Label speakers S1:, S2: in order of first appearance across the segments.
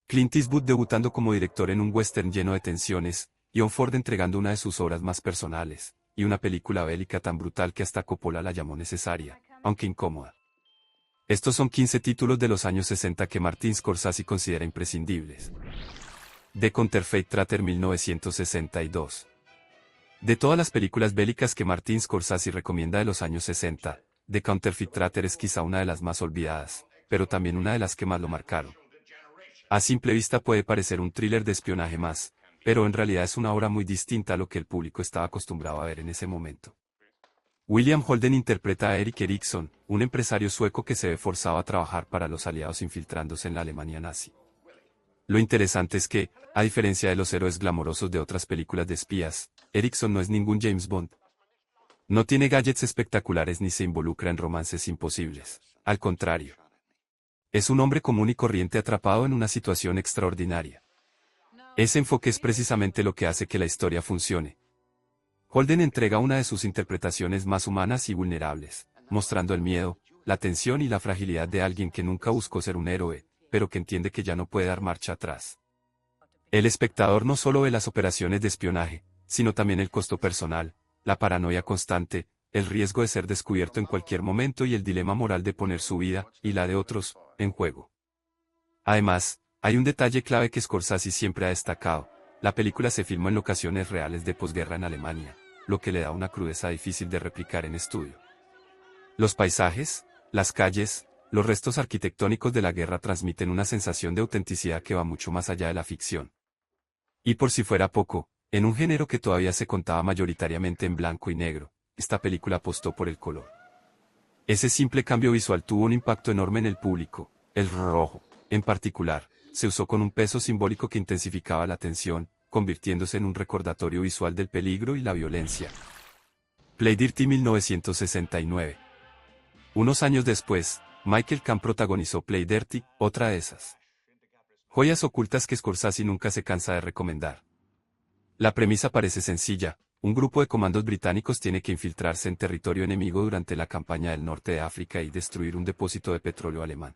S1: Clint Eastwood debutando como director en un western lleno de tensiones, John Ford entregando una de sus obras más personales, y una película bélica tan brutal que hasta Coppola la llamó necesaria, aunque incómoda. Estos son 15 títulos de los años 60 que Martin Scorsese considera imprescindibles. The Counterfeit Traitor 1962. De todas las películas bélicas que Martin Scorsese recomienda de los años 60, The Counterfeit Traitor es quizá una de las más olvidadas, pero también una de las que más lo marcaron. A simple vista puede parecer un thriller de espionaje más, pero en realidad es una obra muy distinta a lo que el público estaba acostumbrado a ver en ese momento. William Holden interpreta a Erik Erikson, un empresario sueco que se ve forzado a trabajar para los aliados infiltrándose en la Alemania nazi. Lo interesante es que, a diferencia de los héroes glamorosos de otras películas de espías, Erikson no es ningún James Bond. No tiene gadgets espectaculares ni se involucra en romances imposibles. Al contrario. Es un hombre común y corriente atrapado en una situación extraordinaria. Ese enfoque es precisamente lo que hace que la historia funcione. Holden entrega una de sus interpretaciones más humanas y vulnerables, mostrando el miedo, la tensión y la fragilidad de alguien que nunca buscó ser un héroe, pero que entiende que ya no puede dar marcha atrás. El espectador no solo ve las operaciones de espionaje, sino también el costo personal, la paranoia constante, el riesgo de ser descubierto en cualquier momento y el dilema moral de poner su vida, y la de otros, en juego. Además, hay un detalle clave que Scorsese siempre ha destacado: la película se filmó en locaciones reales de posguerra en Alemania, lo que le da una crudeza difícil de replicar en estudio. Los paisajes, las calles, los restos arquitectónicos de la guerra transmiten una sensación de autenticidad que va mucho más allá de la ficción. Y por si fuera poco, en un género que todavía se contaba mayoritariamente en blanco y negro, esta película apostó por el color. Ese simple cambio visual tuvo un impacto enorme en el público. El rojo, en particular, se usó con un peso simbólico que intensificaba la tensión, convirtiéndose en un recordatorio visual del peligro y la violencia. Play Dirty 1969. Unos años después, Michael Caine protagonizó Play Dirty, otra de esas joyas ocultas que Scorsese nunca se cansa de recomendar. La premisa parece sencilla: un grupo de comandos británicos tiene que infiltrarse en territorio enemigo durante la campaña del norte de África y destruir un depósito de petróleo alemán.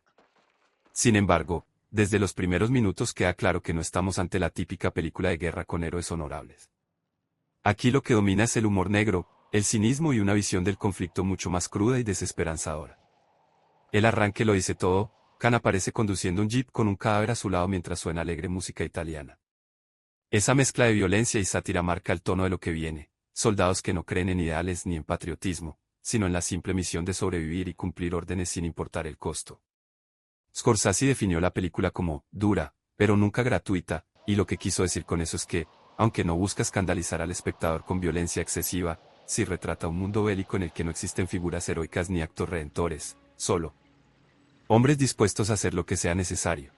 S1: Sin embargo, desde los primeros minutos queda claro que no estamos ante la típica película de guerra con héroes honorables. Aquí lo que domina es el humor negro, el cinismo y una visión del conflicto mucho más cruda y desesperanzadora. El arranque lo dice todo: Caine aparece conduciendo un jeep con un cadáver a su lado mientras suena alegre música italiana. Esa mezcla de violencia y sátira marca el tono de lo que viene: soldados que no creen en ideales ni en patriotismo, sino en la simple misión de sobrevivir y cumplir órdenes sin importar el costo. Scorsese definió la película como dura, pero nunca gratuita, y lo que quiso decir con eso es que, aunque no busca escandalizar al espectador con violencia excesiva, sí retrata un mundo bélico en el que no existen figuras heroicas ni actos redentores, solo hombres dispuestos a hacer lo que sea necesario.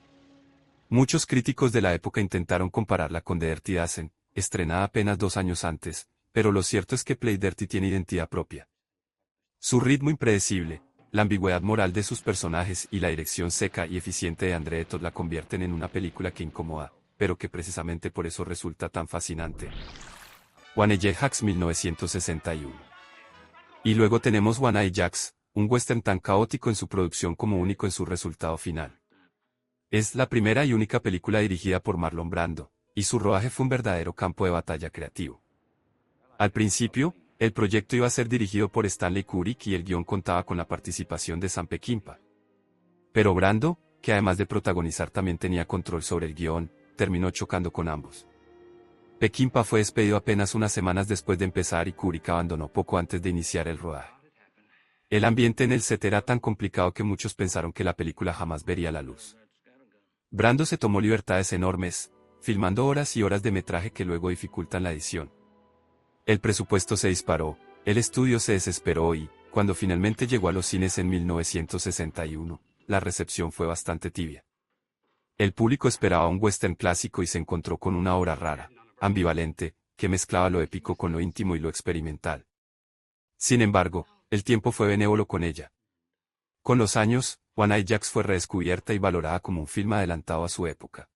S1: Muchos críticos de la época intentaron compararla con The Dirty Dozen, estrenada apenas 2 años antes, pero lo cierto es que Play Dirty tiene identidad propia. Su ritmo impredecible, la ambigüedad moral de sus personajes y la dirección seca y eficiente de André Todd la convierten en una película que incomoda, pero que precisamente por eso resulta tan fascinante. One Eye Jacks 1961. Y luego tenemos One Eye Jacks, un western tan caótico en su producción como único en su resultado final. Es la primera y única película dirigida por Marlon Brando, y su rodaje fue un verdadero campo de batalla creativo. Al principio, el proyecto iba a ser dirigido por Stanley Kubrick y el guión contaba con la participación de Sam Peckinpah. Pero Brando, que además de protagonizar también tenía control sobre el guión, terminó chocando con ambos. Peckinpah fue despedido apenas unas semanas después de empezar y Kubrick abandonó poco antes de iniciar el rodaje. El ambiente en el set era tan complicado que muchos pensaron que la película jamás vería la luz. Brando se tomó libertades enormes, filmando horas y horas de metraje que luego dificultan la edición. El presupuesto se disparó, el estudio se desesperó y, cuando finalmente llegó a los cines en 1961, la recepción fue bastante tibia. El público esperaba un western clásico y se encontró con una obra rara, ambivalente, que mezclaba lo épico con lo íntimo y lo experimental. Sin embargo, el tiempo fue benévolo con ella. Con los años, One Eye Jacks fue redescubierta y valorada como un film adelantado a su época.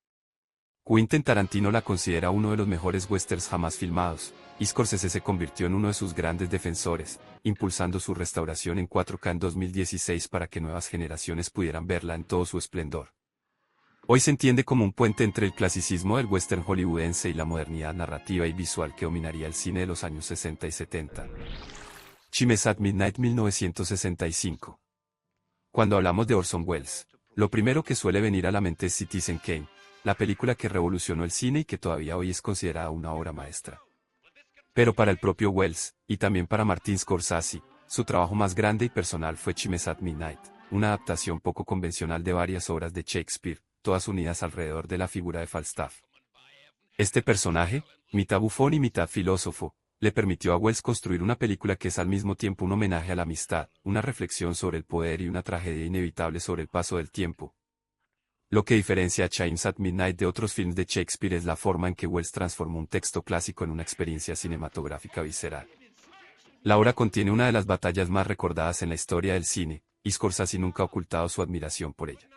S1: Quentin Tarantino la considera uno de los mejores westerns jamás filmados, y Scorsese se convirtió en uno de sus grandes defensores, impulsando su restauración en 4K en 2016 para que nuevas generaciones pudieran verla en todo su esplendor. Hoy se entiende como un puente entre el clasicismo del western hollywoodense y la modernidad narrativa y visual que dominaría el cine de los años 60 y 70. Chimes at Midnight 1965. Cuando hablamos de Orson Welles, lo primero que suele venir a la mente es Citizen Kane, la película que revolucionó el cine y que todavía hoy es considerada una obra maestra. Pero para el propio Welles, y también para Martin Scorsese, su trabajo más grande y personal fue Chimes at Midnight, una adaptación poco convencional de varias obras de Shakespeare, todas unidas alrededor de la figura de Falstaff. Este personaje, mitad bufón y mitad filósofo, le permitió a Welles construir una película que es al mismo tiempo un homenaje a la amistad, una reflexión sobre el poder y una tragedia inevitable sobre el paso del tiempo. Lo que diferencia a Chimes at Midnight de otros films de Shakespeare es la forma en que Welles transformó un texto clásico en una experiencia cinematográfica visceral. La obra contiene una de las batallas más recordadas en la historia del cine, y Scorsese nunca ha ocultado su admiración por ella.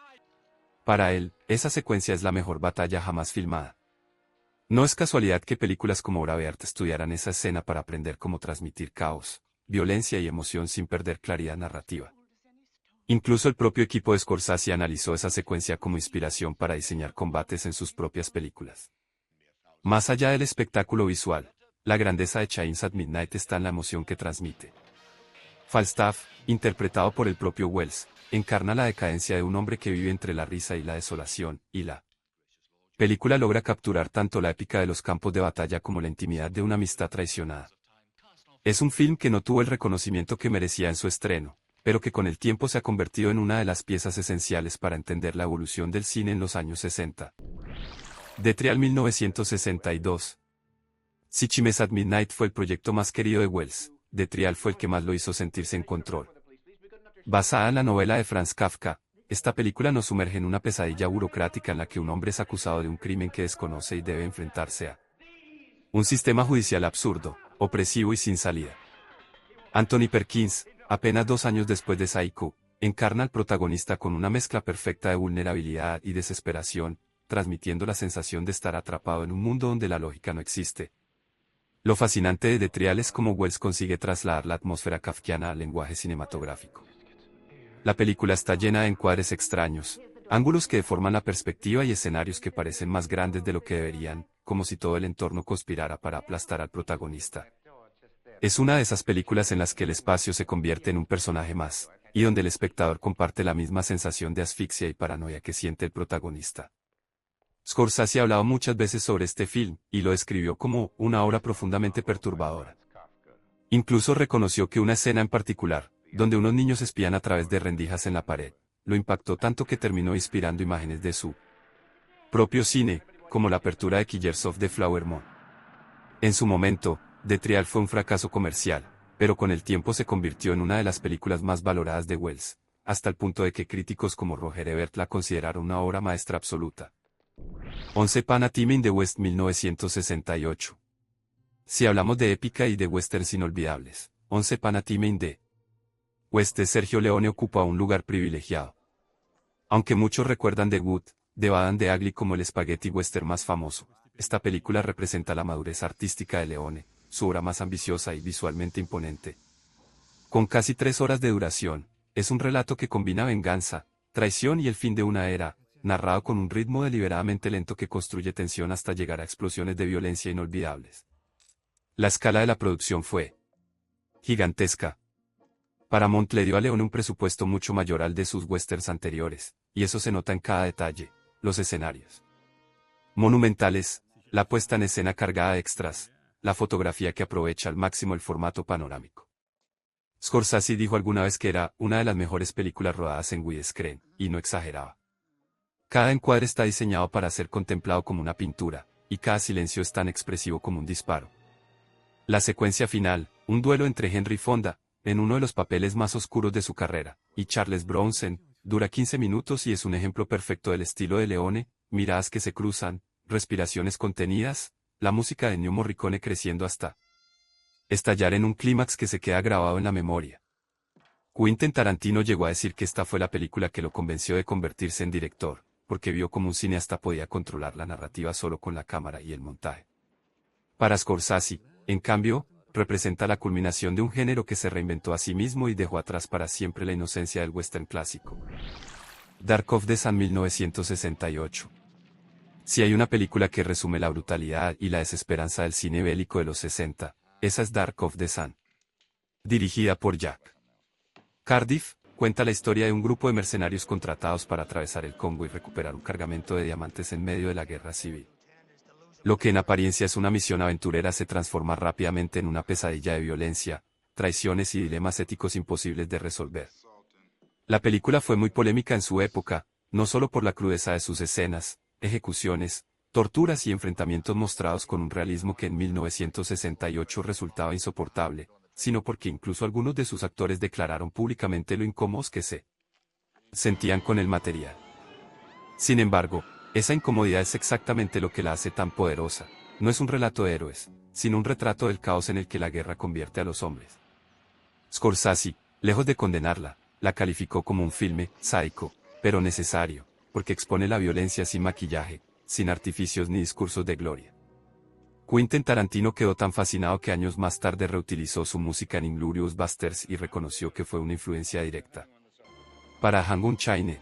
S1: Para él, esa secuencia es la mejor batalla jamás filmada. No es casualidad que películas como Braveheart estudiaran esa escena para aprender cómo transmitir caos, violencia y emoción sin perder claridad narrativa. Incluso el propio equipo de Scorsese analizó esa secuencia como inspiración para diseñar combates en sus propias películas. Más allá del espectáculo visual, la grandeza de Chimes at Midnight está en la emoción que transmite. Falstaff, interpretado por el propio Welles, encarna la decadencia de un hombre que vive entre la risa y la desolación, y la película logra capturar tanto la épica de los campos de batalla como la intimidad de una amistad traicionada. Es un film que no tuvo el reconocimiento que merecía en su estreno, pero que con el tiempo se ha convertido en una de las piezas esenciales para entender la evolución del cine en los años 60. The Trial 1962. Si Chimes at Midnight fue el proyecto más querido de Welles, The Trial fue el que más lo hizo sentirse en control. Basada en la novela de Franz Kafka, esta película nos sumerge en una pesadilla burocrática en la que un hombre es acusado de un crimen que desconoce y debe enfrentarse a un sistema judicial absurdo, opresivo y sin salida. Anthony Perkins, apenas 2 años después de Psycho, encarna al protagonista con una mezcla perfecta de vulnerabilidad y desesperación, transmitiendo la sensación de estar atrapado en un mundo donde la lógica no existe. Lo fascinante de The Trial es cómo Welles consigue trasladar la atmósfera kafkiana al lenguaje cinematográfico. La película está llena de encuadres extraños, ángulos que deforman la perspectiva y escenarios que parecen más grandes de lo que deberían, como si todo el entorno conspirara para aplastar al protagonista. Es una de esas películas en las que el espacio se convierte en un personaje más, y donde el espectador comparte la misma sensación de asfixia y paranoia que siente el protagonista. Scorsese ha hablado muchas veces sobre este film, y lo describió como una obra profundamente perturbadora. Incluso reconoció que una escena en particular, donde unos niños espían a través de rendijas en la pared, lo impactó tanto que terminó inspirando imágenes de su propio cine, como la apertura de Killers of the Flower Moon. En su momento, The Trial fue un fracaso comercial, pero con el tiempo se convirtió en una de las películas más valoradas de Welles, hasta el punto de que críticos como Roger Ebert la consideraron una obra maestra absoluta. Once Upon a Time in the West 1968. Si hablamos de épica y de westerns inolvidables, Once Upon a Time in the West de Sergio Leone ocupa un lugar privilegiado. Aunque muchos recuerdan The Good, de Bad and the Ugly como el spaghetti western más famoso, esta película representa la madurez artística de Leone, su obra más ambiciosa y visualmente imponente. Con casi 3 horas de duración, es un relato que combina venganza, traición y el fin de una era, narrado con un ritmo deliberadamente lento que construye tensión hasta llegar a explosiones de violencia inolvidables. La escala de la producción fue gigantesca. Paramount le dio a Leone un presupuesto mucho mayor al de sus westerns anteriores, y eso se nota en cada detalle, los escenarios monumentales, la puesta en escena cargada de extras, la fotografía que aprovecha al máximo el formato panorámico. Scorsese dijo alguna vez que era una de las mejores películas rodadas en widescreen, y no exageraba. Cada encuadre está diseñado para ser contemplado como una pintura, y cada silencio es tan expresivo como un disparo. La secuencia final, un duelo entre Henry Fonda, en uno de los papeles más oscuros de su carrera, y Charles Bronson, dura 15 minutos y es un ejemplo perfecto del estilo de Leone, miradas que se cruzan, respiraciones contenidas, la música de Ennio Morricone creciendo hasta estallar en un clímax que se queda grabado en la memoria. Quentin Tarantino llegó a decir que esta fue la película que lo convenció de convertirse en director, porque vio cómo un cineasta podía controlar la narrativa solo con la cámara y el montaje. Para Scorsese, en cambio, representa la culminación de un género que se reinventó a sí mismo y dejó atrás para siempre la inocencia del western clásico. Dark of the Sun 1968. Si hay una película que resume la brutalidad y la desesperanza del cine bélico de los 60, esa es Dark of the Sun. Dirigida por Jack Cardiff, cuenta la historia de un grupo de mercenarios contratados para atravesar el Congo y recuperar un cargamento de diamantes en medio de la guerra civil. Lo que en apariencia es una misión aventurera se transforma rápidamente en una pesadilla de violencia, traiciones y dilemas éticos imposibles de resolver. La película fue muy polémica en su época, no solo por la crudeza de sus escenas, ejecuciones, torturas y enfrentamientos mostrados con un realismo que en 1968 resultaba insoportable, sino porque incluso algunos de sus actores declararon públicamente lo incómodos que se sentían con el material. Sin embargo, esa incomodidad es exactamente lo que la hace tan poderosa. No es un relato de héroes, sino un retrato del caos en el que la guerra convierte a los hombres. Scorsese, lejos de condenarla, la calificó como un filme sádico, pero necesario, porque expone la violencia sin maquillaje, sin artificios ni discursos de gloria. Quentin Tarantino quedó tan fascinado que años más tarde reutilizó su música en Inglourious Basterds y reconoció que fue una influencia directa para Django Unchained.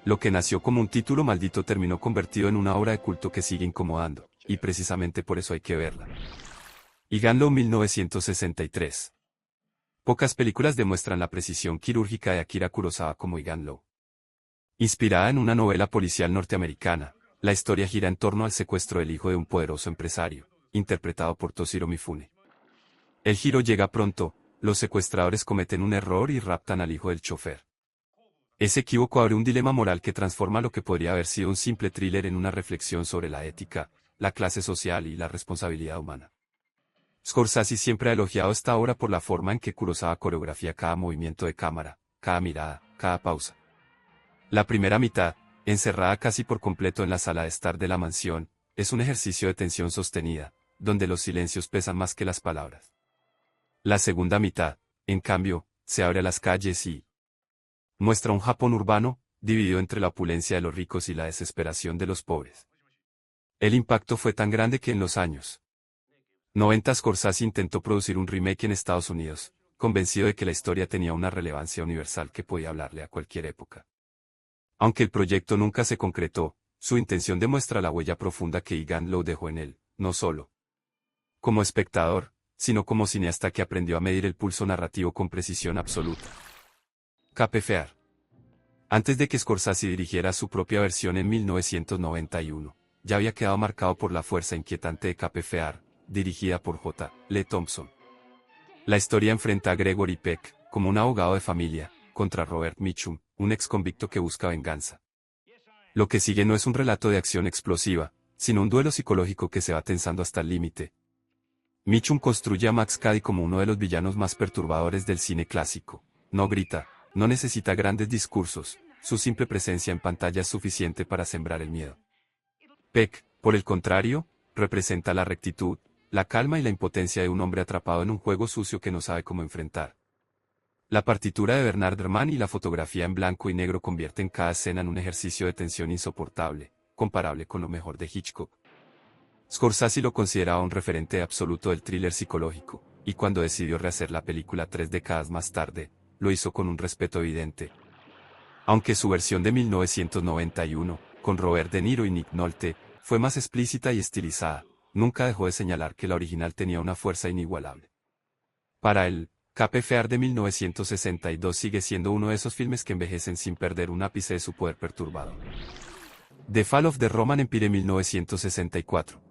S1: Lo que nació como un título maldito terminó convertido en una obra de culto que sigue incomodando, y precisamente por eso hay que verla. Gun Law 1963. Pocas películas demuestran la precisión quirúrgica de Akira Kurosawa como Gun Law. Inspirada en una novela policial norteamericana, la historia gira en torno al secuestro del hijo de un poderoso empresario, interpretado por Toshiro Mifune. El giro llega pronto, los secuestradores cometen un error y raptan al hijo del chofer. Ese equívoco abre un dilema moral que transforma lo que podría haber sido un simple thriller en una reflexión sobre la ética, la clase social y la responsabilidad humana. Scorsese siempre ha elogiado esta obra por la forma en que Kurosawa coreografía cada movimiento de cámara, cada mirada, cada pausa. La primera mitad, encerrada casi por completo en la sala de estar de la mansión, es un ejercicio de tensión sostenida, donde los silencios pesan más que las palabras. La segunda mitad, en cambio, se abre a las calles y muestra un Japón urbano, dividido entre la opulencia de los ricos y la desesperación de los pobres. El impacto fue tan grande que en los años 90 Scorsese intentó producir un remake en Estados Unidos, convencido de que la historia tenía una relevancia universal que podía hablarle a cualquier época. Aunque el proyecto nunca se concretó, su intención demuestra la huella profunda que Gun Law dejó en él, no solo como espectador, sino como cineasta que aprendió a medir el pulso narrativo con precisión absoluta. Cape Fear. Antes de que Scorsese dirigiera su propia versión en 1991, ya había quedado marcado por la fuerza inquietante de Cape Fear, dirigida por J. Lee Thompson. La historia enfrenta a Gregory Peck, como un abogado de familia, contra Robert Mitchum, un ex convicto que busca venganza. Lo que sigue no es un relato de acción explosiva, sino un duelo psicológico que se va tensando hasta el límite. Mitchum construye a Max Cady como uno de los villanos más perturbadores del cine clásico. No grita, no necesita grandes discursos, su simple presencia en pantalla es suficiente para sembrar el miedo. Peck, por el contrario, representa la rectitud, la calma y la impotencia de un hombre atrapado en un juego sucio que no sabe cómo enfrentar. La partitura de Bernard Herrmann y la fotografía en blanco y negro convierten cada escena en un ejercicio de tensión insoportable, comparable con lo mejor de Hitchcock. Scorsese lo consideraba un referente absoluto del thriller psicológico, y cuando decidió rehacer la película 3 décadas más tarde, lo hizo con un respeto evidente. Aunque su versión de 1991, con Robert De Niro y Nick Nolte, fue más explícita y estilizada, nunca dejó de señalar que la original tenía una fuerza inigualable. Para él, Cape Fear de 1962 sigue siendo uno de esos filmes que envejecen sin perder un ápice de su poder perturbador. The Fall of the Roman Empire 1964.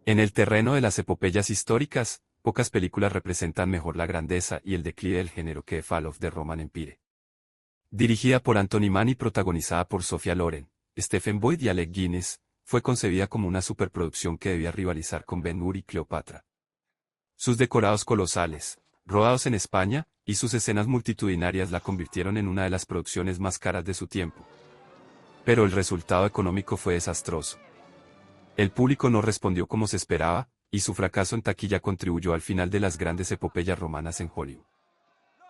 S1: En el terreno de las epopeyas históricas, pocas películas representan mejor la grandeza y el declive del género que The Fall of the Roman Empire. Dirigida por Anthony Mann y protagonizada por Sophia Loren, Stephen Boyd y Alec Guinness, fue concebida como una superproducción que debía rivalizar con Ben-Hur y Cleopatra. Sus decorados colosales, rodados en España, y sus escenas multitudinarias la convirtieron en una de las producciones más caras de su tiempo. Pero el resultado económico fue desastroso. El público no respondió como se esperaba, y su fracaso en taquilla contribuyó al final de las grandes epopeyas romanas en Hollywood.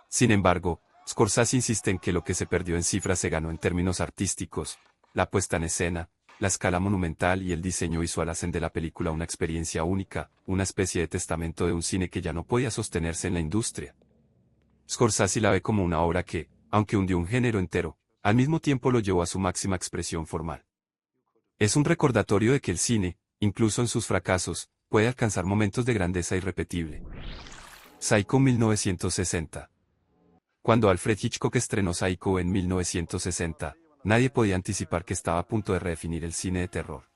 S1: Sin embargo, Scorsese insiste en que lo que se perdió en cifras se ganó en términos artísticos, la puesta en escena, la escala monumental y el diseño visual hacen de la película una experiencia única, una especie de testamento de un cine que ya no podía sostenerse en la industria. Scorsese la ve como una obra que, aunque hundió un género entero, al mismo tiempo lo llevó a su máxima expresión formal. Es un recordatorio de que el cine, incluso en sus fracasos, puede alcanzar momentos de grandeza irrepetible. Psycho 1960. Cuando Alfred Hitchcock estrenó Psycho en 1960, nadie podía anticipar que estaba a punto de redefinir el cine de terror.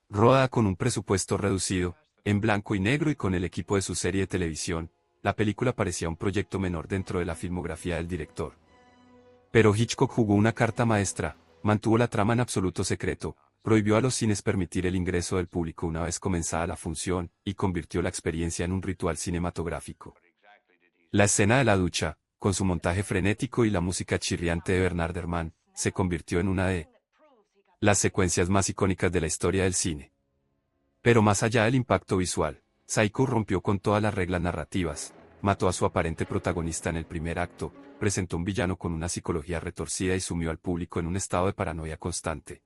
S1: Rodada con un presupuesto reducido, en blanco y negro y con el equipo de su serie de televisión, la película parecía un proyecto menor dentro de la filmografía del director. Pero Hitchcock jugó una carta maestra, mantuvo la trama en absoluto secreto, prohibió a los cines permitir el ingreso del público una vez comenzada la función, y convirtió la experiencia en un ritual cinematográfico. La escena de la ducha, con su montaje frenético y la música chirriante de Bernard Herrmann, se convirtió en una de las secuencias más icónicas de la historia del cine. Pero más allá del impacto visual, Psycho rompió con todas las reglas narrativas, mató a su aparente protagonista en el primer acto, presentó un villano con una psicología retorcida y sumió al público en un estado de paranoia constante.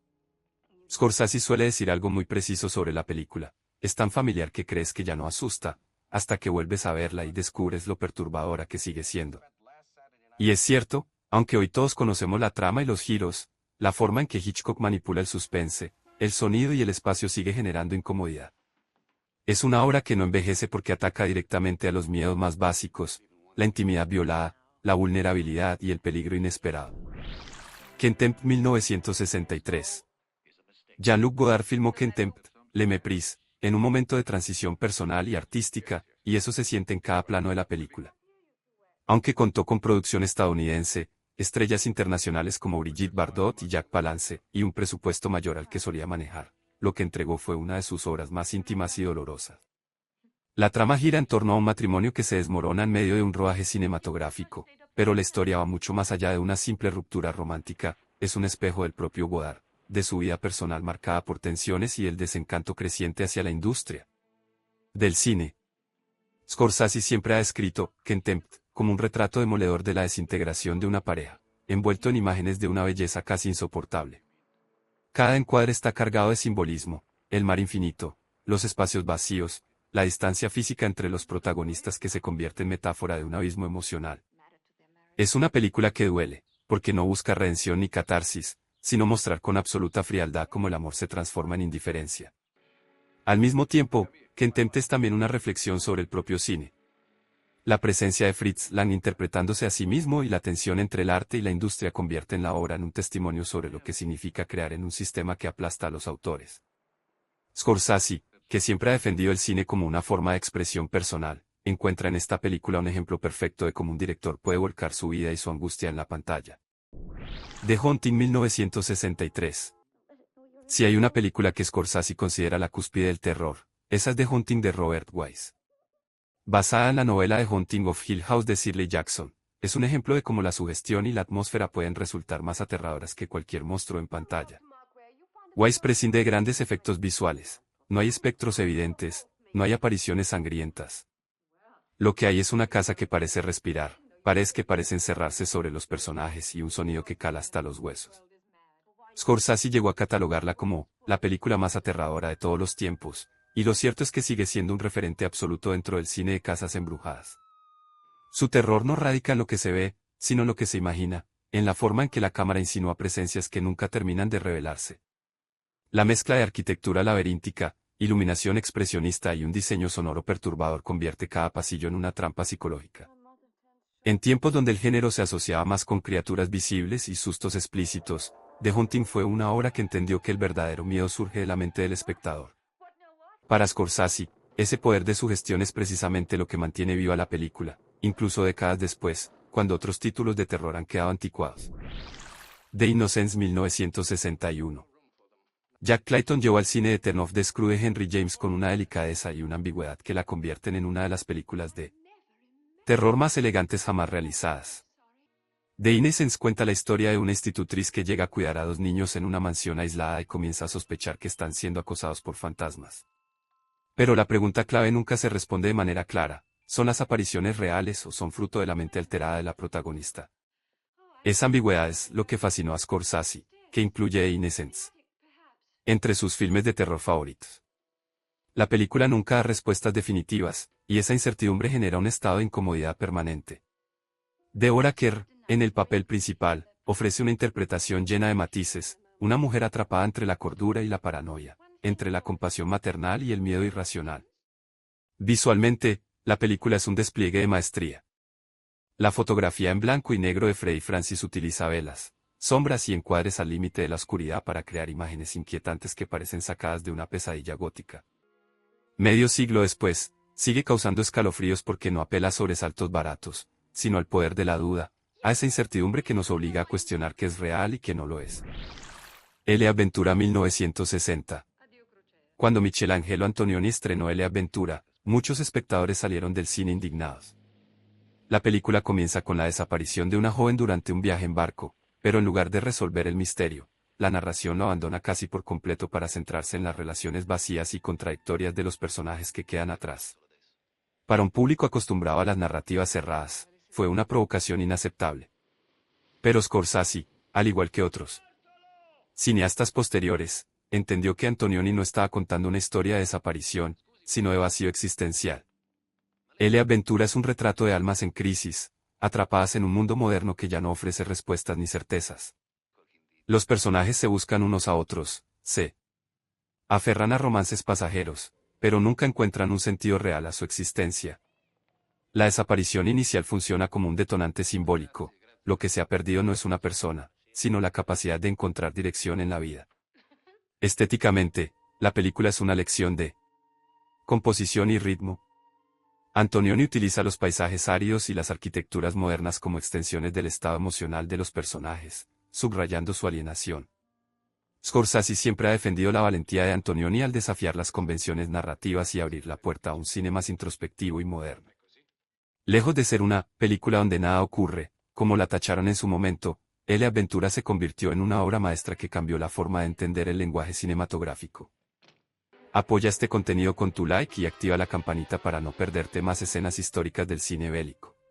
S1: Scorsese suele decir algo muy preciso sobre la película: es tan familiar que crees que ya no asusta, hasta que vuelves a verla y descubres lo perturbadora que sigue siendo. Y es cierto, aunque hoy todos conocemos la trama y los giros, la forma en que Hitchcock manipula el suspense, el sonido y el espacio sigue generando incomodidad. Es una obra que no envejece porque ataca directamente a los miedos más básicos, la intimidad violada, la vulnerabilidad y el peligro inesperado. Contempt 1963. Jean-Luc Godard filmó Contempt, Le Mépris, en un momento de transición personal y artística, y eso se siente en cada plano de la película. Aunque contó con producción estadounidense, estrellas internacionales como Brigitte Bardot y Jack Palance, y un presupuesto mayor al que solía manejar, lo que entregó fue una de sus obras más íntimas y dolorosas. La trama gira en torno a un matrimonio que se desmorona en medio de un rodaje cinematográfico, pero la historia va mucho más allá de una simple ruptura romántica, es un espejo del propio Godard, de su vida personal marcada por tensiones y el desencanto creciente hacia la industria del cine. Scorsese siempre ha descrito Contempt como un retrato demoledor de la desintegración de una pareja, envuelto en imágenes de una belleza casi insoportable. Cada encuadre está cargado de simbolismo: el mar infinito, los espacios vacíos, la distancia física entre los protagonistas que se convierte en metáfora de un abismo emocional. Es una película que duele, porque no busca redención ni catarsis, sino mostrar con absoluta frialdad cómo el amor se transforma en indiferencia. Al mismo tiempo, Contempt es también una reflexión sobre el propio cine. La presencia de Fritz Lang interpretándose a sí mismo y la tensión entre el arte y la industria convierten la obra en un testimonio sobre lo que significa crear en un sistema que aplasta a los autores. Scorsese, que siempre ha defendido el cine como una forma de expresión personal, encuentra en esta película un ejemplo perfecto de cómo un director puede volcar su vida y su angustia en la pantalla. The Haunting 1963. Si hay una película que Scorsese considera la cúspide del terror, esa es The Haunting de Robert Wise. Basada en la novela The Haunting of Hill House de Shirley Jackson, es un ejemplo de cómo la sugestión y la atmósfera pueden resultar más aterradoras que cualquier monstruo en pantalla. Wise prescinde de grandes efectos visuales, no hay espectros evidentes, no hay apariciones sangrientas. Lo que hay es una casa que parece respirar, paredes que parecen cerrarse sobre los personajes y un sonido que cala hasta los huesos. Scorsese llegó a catalogarla como la película más aterradora de todos los tiempos, y lo cierto es que sigue siendo un referente absoluto dentro del cine de casas embrujadas. Su terror no radica en lo que se ve, sino en lo que se imagina, en la forma en que la cámara insinúa presencias que nunca terminan de revelarse. La mezcla de arquitectura laberíntica, iluminación expresionista y un diseño sonoro perturbador convierte cada pasillo en una trampa psicológica. En tiempos donde el género se asociaba más con criaturas visibles y sustos explícitos, The Haunting fue una obra que entendió que el verdadero miedo surge de la mente del espectador. Para Scorsese, ese poder de sugestión es precisamente lo que mantiene viva la película, incluso décadas después, cuando otros títulos de terror han quedado anticuados. The Innocents 1961. Jack Clayton llevó al cine The Turn of the Screw de Henry James con una delicadeza y una ambigüedad que la convierten en una de las películas de terror más elegantes jamás realizadas. The Innocents cuenta la historia de una institutriz que llega a cuidar a dos niños en una mansión aislada y comienza a sospechar que están siendo acosados por fantasmas. Pero la pregunta clave nunca se responde de manera clara: ¿son las apariciones reales o son fruto de la mente alterada de la protagonista? Esa ambigüedad es lo que fascinó a Scorsese, que incluye The Innocents entre sus filmes de terror favoritos. La película nunca da respuestas definitivas, y esa incertidumbre genera un estado de incomodidad permanente. Deborah Kerr, en el papel principal, Ofrece una interpretación llena de matices, una mujer atrapada entre la cordura y la paranoia, entre la compasión maternal y el miedo irracional. Visualmente, la película es un despliegue de maestría. La fotografía en blanco y negro de Freddy Francis utiliza velas, sombras y encuadres al límite de la oscuridad para crear imágenes inquietantes que parecen sacadas de una pesadilla gótica. Medio siglo después, sigue causando escalofríos porque no apela a sobresaltos baratos, sino al poder de la duda, a esa incertidumbre que nos obliga a cuestionar qué es real y qué no lo es. L. Avventura 1960. Cuando Michelangelo Antonioni estrenó L. Avventura, muchos espectadores salieron del cine indignados. La película comienza con la desaparición de una joven durante un viaje en barco, pero en lugar de resolver el misterio, la narración lo abandona casi por completo para centrarse en las relaciones vacías y contradictorias de los personajes que quedan atrás. Para un público acostumbrado a las narrativas cerradas, fue una provocación inaceptable. Pero Scorsese, al igual que otros cineastas posteriores, entendió que Antonioni no estaba contando una historia de desaparición, sino de vacío existencial. L. Avventura es un retrato de almas en crisis, atrapadas en un mundo moderno que ya no ofrece respuestas ni certezas. Los personajes se buscan unos a otros, se aferran a romances pasajeros, pero nunca encuentran un sentido real a su existencia. La desaparición inicial funciona como un detonante simbólico, lo que se ha perdido no es una persona, sino la capacidad de encontrar dirección en la vida. Estéticamente, la película es una lección de composición y ritmo. Antonioni utiliza los paisajes áridos y las arquitecturas modernas como extensiones del estado emocional de los personajes, subrayando su alienación. Scorsese siempre ha defendido la valentía de Antonioni al desafiar las convenciones narrativas y abrir la puerta a un cine más introspectivo y moderno. Lejos de ser una película donde nada ocurre, como la tacharon en su momento, L. Avventura se convirtió en una obra maestra que cambió la forma de entender el lenguaje cinematográfico. Apoya este contenido con tu like y activa la campanita para no perderte más escenas históricas del cine bélico.